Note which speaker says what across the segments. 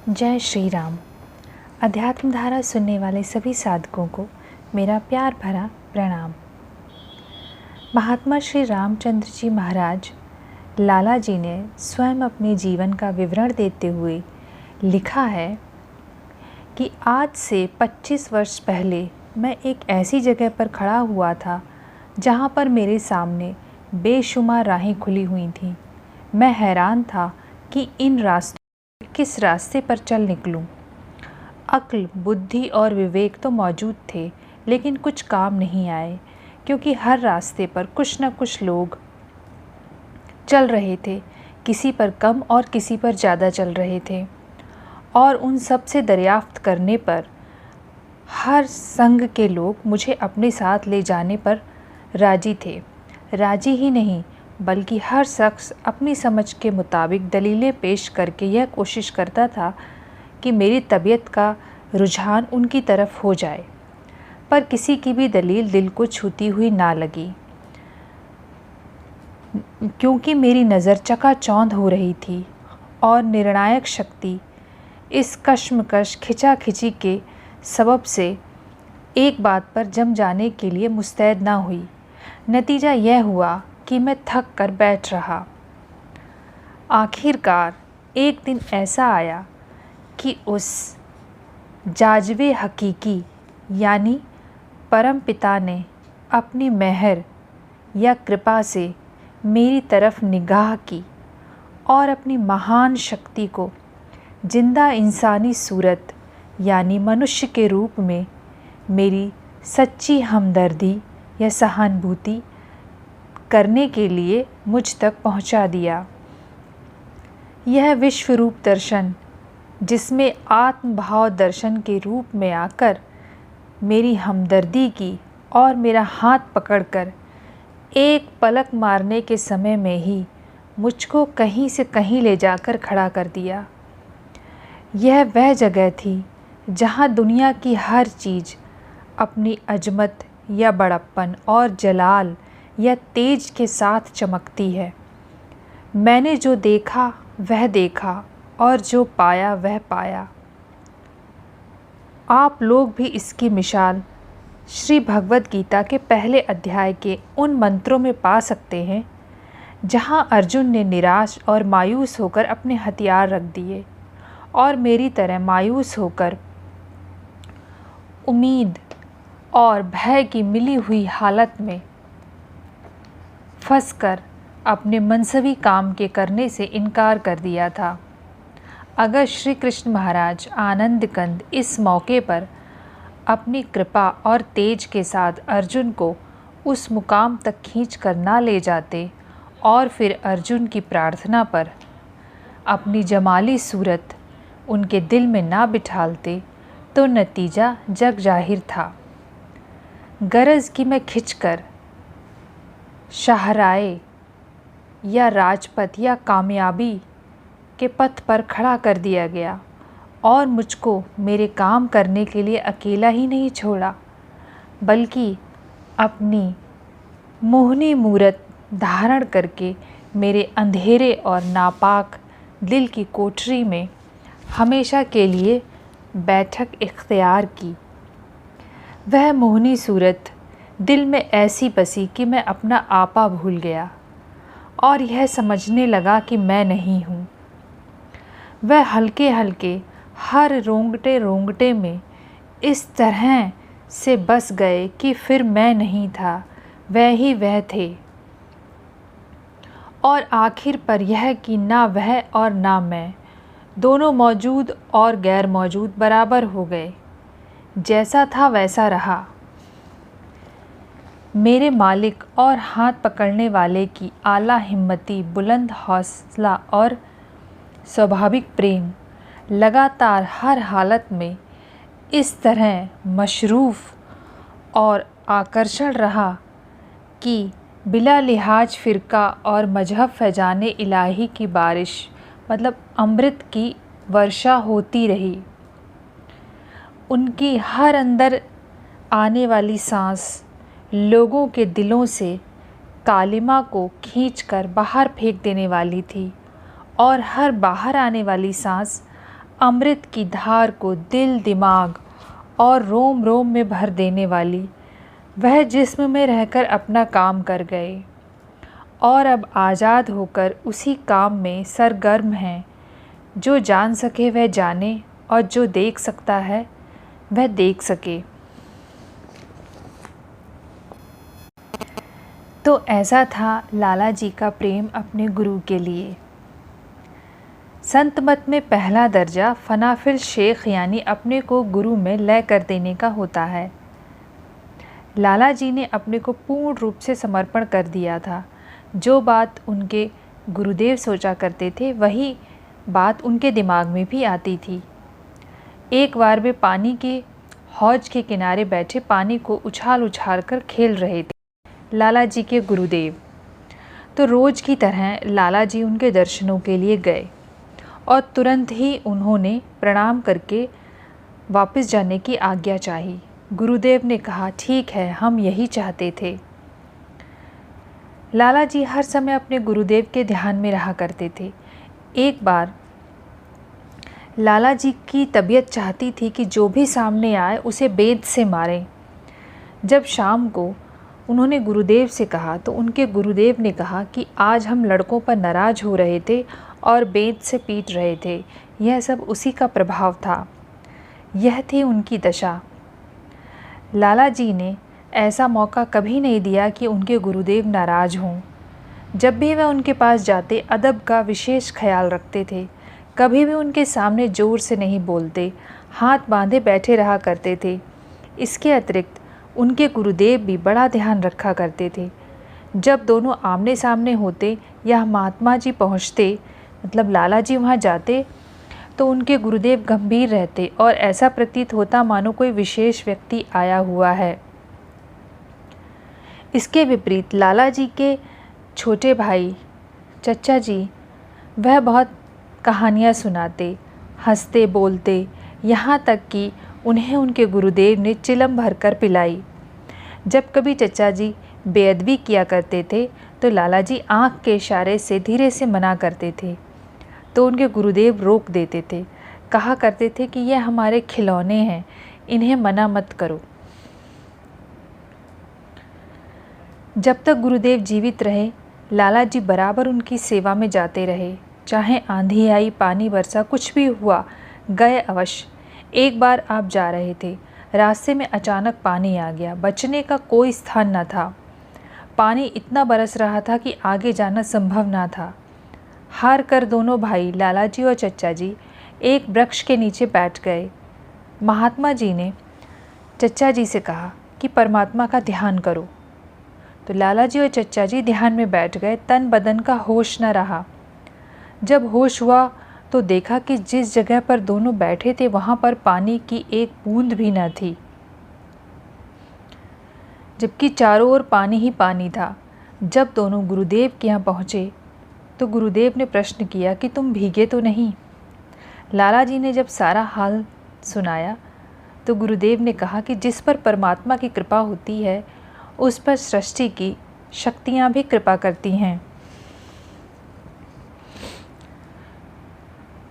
Speaker 1: जय श्री राम। अध्यात्म धारा सुनने वाले सभी साधकों को मेरा प्यार भरा प्रणाम। महात्मा श्री रामचंद्र जी महाराज लाला जी ने स्वयं अपने जीवन का विवरण देते हुए लिखा है कि आज से 25 वर्ष पहले मैं एक ऐसी जगह पर खड़ा हुआ था जहाँ पर मेरे सामने बेशुमार राहें खुली हुई थीं। मैं हैरान था कि इन रास्तों किस रास्ते पर चल निकलूं। अक्ल, बुद्धि और विवेक तो मौजूद थे, लेकिन कुछ काम नहीं आए, क्योंकि हर रास्ते पर कुछ न कुछ लोग चल रहे थे। किसी पर कम और किसी पर ज़्यादा चल रहे थे, और उन सब से दरियाफ्त करने पर हर संग के लोग मुझे अपने साथ ले जाने पर राजी थे। राजी ही नहीं, बल्कि हर शख्स अपनी समझ के मुताबिक दलीलें पेश करके यह कोशिश करता था कि मेरी तबीयत का रुझान उनकी तरफ हो जाए, पर किसी की भी दलील दिल को छूती हुई ना लगी, क्योंकि मेरी नज़र चकाचौंध हो रही थी और निर्णायक शक्ति इस कश्मकश खिंचाखिंची के सबब से एक बात पर जम जाने के लिए मुस्तैद ना हुई। नतीजा यह हुआ कि मैं थक कर बैठ रहा। आखिरकार एक दिन ऐसा आया कि उस जाजवे हकीकी यानी परम पिता ने अपनी मेहर या कृपा से मेरी तरफ निगाह की और अपनी महान शक्ति को जिंदा इंसानी सूरत यानी मनुष्य के रूप में मेरी सच्ची हमदर्दी या सहानुभूति करने के लिए मुझ तक पहुंचा दिया। यह विश्व रूप दर्शन, जिसमें आत्म भाव दर्शन के रूप में आकर मेरी हमदर्दी की और मेरा हाथ पकड़कर एक पलक मारने के समय में ही मुझको कहीं से कहीं ले जाकर खड़ा कर दिया। यह वह जगह थी जहाँ दुनिया की हर चीज़ अपनी अजमत या बड़प्पन और जलाल या तेज के साथ चमकती है। मैंने जो देखा वह देखा और जो पाया वह पाया। आप लोग भी इसकी मिसाल श्री भगवद गीता के पहले अध्याय के उन मंत्रों में पा सकते हैं जहां अर्जुन ने निराश और मायूस होकर अपने हथियार रख दिए और मेरी तरह मायूस होकर उम्मीद और भय की मिली हुई हालत में फंसकर अपने मनसवी काम के करने से इनकार कर दिया था। अगर श्री कृष्ण महाराज आनंद कंद इस मौके पर अपनी कृपा और तेज के साथ अर्जुन को उस मुकाम तक खींच कर ना ले जाते और फिर अर्जुन की प्रार्थना पर अपनी जमाली सूरत उनके दिल में ना बिठालते, तो नतीजा जग जाहिर था। गरज की मैं खिंचकर शाहराए या राजपथ या कामयाबी के पथ पर खड़ा कर दिया गया और मुझको मेरे काम करने के लिए अकेला ही नहीं छोड़ा, बल्कि अपनी मोहनी मूरत धारण करके मेरे अंधेरे और नापाक दिल की कोठरी में हमेशा के लिए बैठक इख्तियार की। वह मोहनी सूरत दिल में ऐसी बसी कि मैं अपना आपा भूल गया और यह समझने लगा कि मैं नहीं हूँ। वह हल्के हल्के हर रोंगटे रोंगटे में इस तरह से बस गए कि फिर मैं नहीं था, वह ही वह थे। और आखिर पर यह कि ना वह और ना मैं, दोनों मौजूद और गैर मौजूद बराबर हो गए। जैसा था वैसा रहा। मेरे मालिक और हाथ पकड़ने वाले की आला हिम्मती, बुलंद हौसला और स्वाभाविक प्रेम लगातार हर हालत में इस तरह मशरूफ़ और आकर्षण रहा कि बिला लिहाज फ़िरका और मजहब फैजाने इलाही की बारिश मतलब अमृत की वर्षा होती रही। उनकी हर अंदर आने वाली सांस लोगों के दिलों से कालिमा को खींचकर बाहर फेंक देने वाली थी और हर बाहर आने वाली सांस अमृत की धार को दिल, दिमाग और रोम रोम में भर देने वाली वह जिस्म में रहकर अपना काम कर गए और अब आज़ाद होकर उसी काम में सरगर्म हैं। जो जान सके वह जाने और जो देख सकता है वह देख सके। तो ऐसा था लाला जी का प्रेम अपने गुरु के लिए। संत मत में पहला दर्जा फनाफिल शेख यानी अपने को गुरु में लय कर देने का होता है। लाला जी ने अपने को पूर्ण रूप से समर्पण कर दिया था। जो बात उनके गुरुदेव सोचा करते थे वही बात उनके दिमाग में भी आती थी। एक बार वे पानी के हौज के किनारे बैठे पानी को उछाल उछाल कर खेल रहे थे। लाला जी के गुरुदेव तो रोज़ की तरह लाला जी उनके दर्शनों के लिए गए और तुरंत ही उन्होंने प्रणाम करके वापस जाने की आज्ञा चाही। गुरुदेव ने कहा, ठीक है, हम यही चाहते थे। लाला जी हर समय अपने गुरुदेव के ध्यान में रहा करते थे। एक बार लाला जी की तबीयत चाहती थी कि जो भी सामने आए उसे बेंत से मारें। जब शाम को उन्होंने गुरुदेव से कहा तो उनके गुरुदेव ने कहा कि आज हम लड़कों पर नाराज़ हो रहे थे और बेंत से पीट रहे थे। यह सब उसी का प्रभाव था। यह थी उनकी दशा। लाला जी ने ऐसा मौका कभी नहीं दिया कि उनके गुरुदेव नाराज़ हों। जब भी वह उनके पास जाते अदब का विशेष ख्याल रखते थे। कभी भी उनके सामने ज़ोर से नहीं बोलते, हाथ बांधे बैठे रहा करते थे। इसके अतिरिक्त उनके गुरुदेव भी बड़ा ध्यान रखा करते थे। जब दोनों आमने सामने होते या महात्मा जी पहुँचते, मतलब लाला जी वहाँ जाते, तो उनके गुरुदेव गंभीर रहते और ऐसा प्रतीत होता मानो कोई विशेष व्यक्ति आया हुआ है। इसके विपरीत लाला जी के छोटे भाई चचा जी, वह बहुत कहानियाँ सुनाते, हंसते बोलते, यहाँ तक कि उन्हें उनके गुरुदेव ने चिलम भरकर पिलाई। जब कभी चचा जी बेअदबी किया करते थे तो लाला जी आँख के इशारे से धीरे से मना करते थे, तो उनके गुरुदेव रोक देते थे। कहा करते थे कि यह हमारे खिलौने हैं, इन्हें मना मत करो। जब तक गुरुदेव जीवित रहे लाला जी बराबर उनकी सेवा में जाते रहे। चाहे आंधी आई, पानी बरसा, कुछ भी हुआ, गए अवश्य। एक बार आप जा रहे थे, रास्ते में अचानक पानी आ गया, बचने का कोई स्थान न था। पानी इतना बरस रहा था कि आगे जाना संभव न था। हार कर दोनों भाई लाला जी और चचा जी एक वृक्ष के नीचे बैठ गए। महात्मा जी ने चचा जी से कहा कि परमात्मा का ध्यान करो। तो लाला जी और चचा जी ध्यान में बैठ गए। तन बदन का होश न रहा। जब होश हुआ तो देखा कि जिस जगह पर दोनों बैठे थे वहाँ पर पानी की एक बूंद भी न थी, जबकि चारों ओर पानी ही पानी था। जब दोनों गुरुदेव के यहाँ पहुँचे तो गुरुदेव ने प्रश्न किया कि तुम भीगे तो नहीं। लाला जी ने जब सारा हाल सुनाया तो गुरुदेव ने कहा कि जिस पर परमात्मा की कृपा होती है उस पर सृष्टि की शक्तियाँ भी कृपा करती हैं।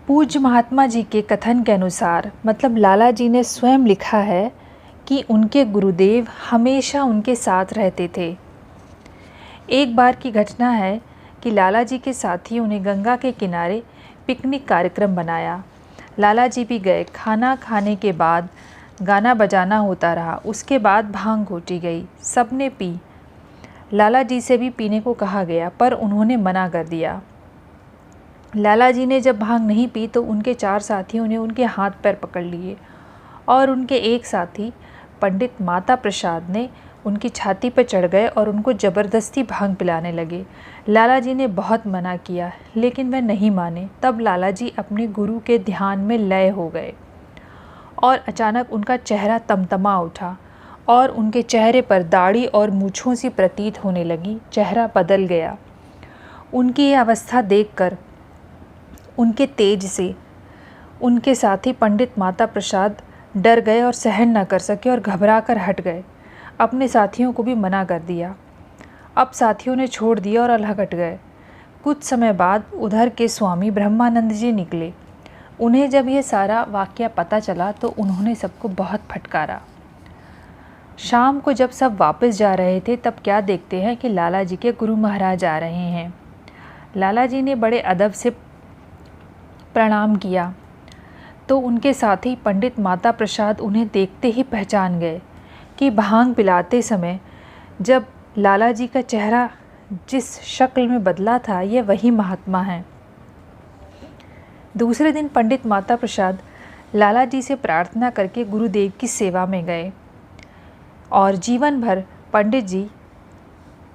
Speaker 1: पूज्य महात्मा जी के कथन के अनुसार, मतलब लाला जी ने स्वयं लिखा है कि उनके गुरुदेव हमेशा उनके साथ रहते थे। एक बार की घटना है कि लाला जी के साथियों ने गंगा के किनारे पिकनिक कार्यक्रम बनाया। लाला जी भी गए। खाना खाने के बाद गाना बजाना होता रहा। उसके बाद भांग घोटी गई, सबने पी। लाला जी से भी पीने को कहा गया पर उन्होंने मना कर दिया। लाला जी ने जब भांग नहीं पी तो उनके 4 साथियों ने उनके हाथ पैर पकड़ लिए और उनके एक साथी पंडित माता प्रसाद ने उनकी छाती पर चढ़ गए और उनको ज़बरदस्ती भांग पिलाने लगे। लाला जी ने बहुत मना किया लेकिन वह नहीं माने। तब लाला जी अपने गुरु के ध्यान में लय हो गए और अचानक उनका चेहरा तमतमा उठा और उनके चेहरे पर दाढ़ी और मूँछों सी प्रतीत होने लगी। चेहरा बदल गया। उनकी ये अवस्था देखकर उनके तेज से उनके साथी पंडित माता प्रसाद डर गए और सहन न कर सके और घबरा कर हट गए। अपने साथियों को भी मना कर दिया। अब साथियों ने छोड़ दिया और अलग हट गए। कुछ समय बाद उधर के स्वामी ब्रह्मानंद जी निकले। उन्हें जब ये सारा वाक़या पता चला तो उन्होंने सबको बहुत फटकारा। शाम को जब सब वापस जा रहे थे तब क्या देखते हैं कि लाला जी के गुरु महाराज आ रहे हैं। लाला जी ने बड़े अदब से प्रणाम किया तो उनके साथी पंडित माता प्रसाद उन्हें देखते ही पहचान गए कि भांग पिलाते समय जब लाला जी का चेहरा जिस शक्ल में बदला था ये वही महात्मा हैं। दूसरे दिन पंडित माता प्रसाद लाला जी से प्रार्थना करके गुरुदेव की सेवा में गए और जीवन भर पंडित जी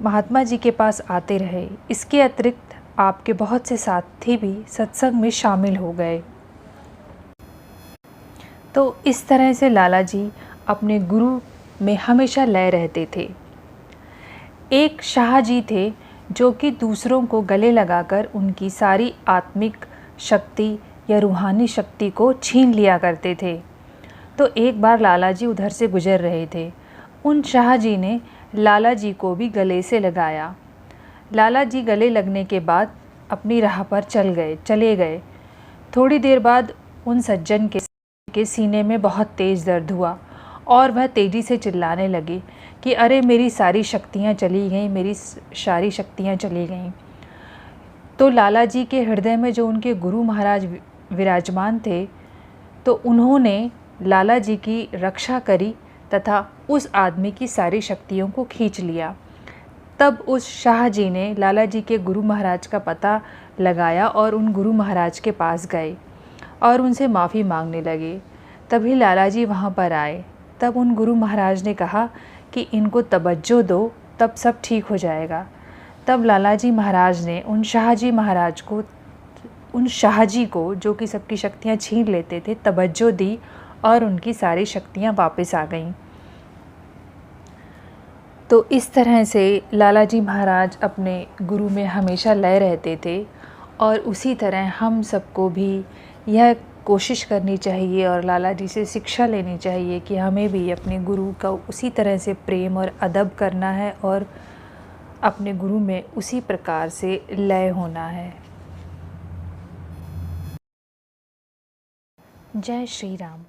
Speaker 1: महात्मा जी के पास आते रहे। इसके अतिरिक्त आपके बहुत से साथी भी सत्संग में शामिल हो गए। तो इस तरह से लाला जी अपने गुरु में हमेशा लय रहते थे। एक शाह जी थे जो कि दूसरों को गले लगाकर उनकी सारी आत्मिक शक्ति या रूहानी शक्ति को छीन लिया करते थे। तो एक बार लाला जी उधर से गुजर रहे थे। उन शाह जी ने लाला जी को भी गले से लगाया। लाला जी गले लगने के बाद अपनी राह पर चले गए। थोड़ी देर बाद उन सज्जन के सीने में बहुत तेज़ दर्द हुआ और वह तेज़ी से चिल्लाने लगे कि अरे मेरी सारी शक्तियाँ चली गईं, मेरी सारी शक्तियाँ चली गईं। तो लाला जी के हृदय में जो उनके गुरु महाराज विराजमान थे तो उन्होंने लाला जी की रक्षा करी तथा उस आदमी की सारी शक्तियों को खींच लिया। तब उस शाह जी ने लाला जी के गुरु महाराज का पता लगाया और उन गुरु महाराज के पास गए और उनसे माफ़ी मांगने लगे। तभी लाला जी वहाँ पर आए। तब उन गुरु महाराज ने कहा कि इनको तवज्जो दो, तब सब ठीक हो जाएगा। तब लाला जी महाराज ने उन शाह जी को जो कि सबकी शक्तियाँ छीन लेते थे तवज्जो दी और उनकी सारी शक्तियाँ वापस आ गईं। तो इस तरह से लाला जी महाराज अपने गुरु में हमेशा लय रहते थे और उसी तरह हम सबको भी यह कोशिश करनी चाहिए और लाला जी से शिक्षा लेनी चाहिए कि हमें भी अपने गुरु का उसी तरह से प्रेम और अदब करना है और अपने गुरु में उसी प्रकार से लय होना है। जय श्री राम।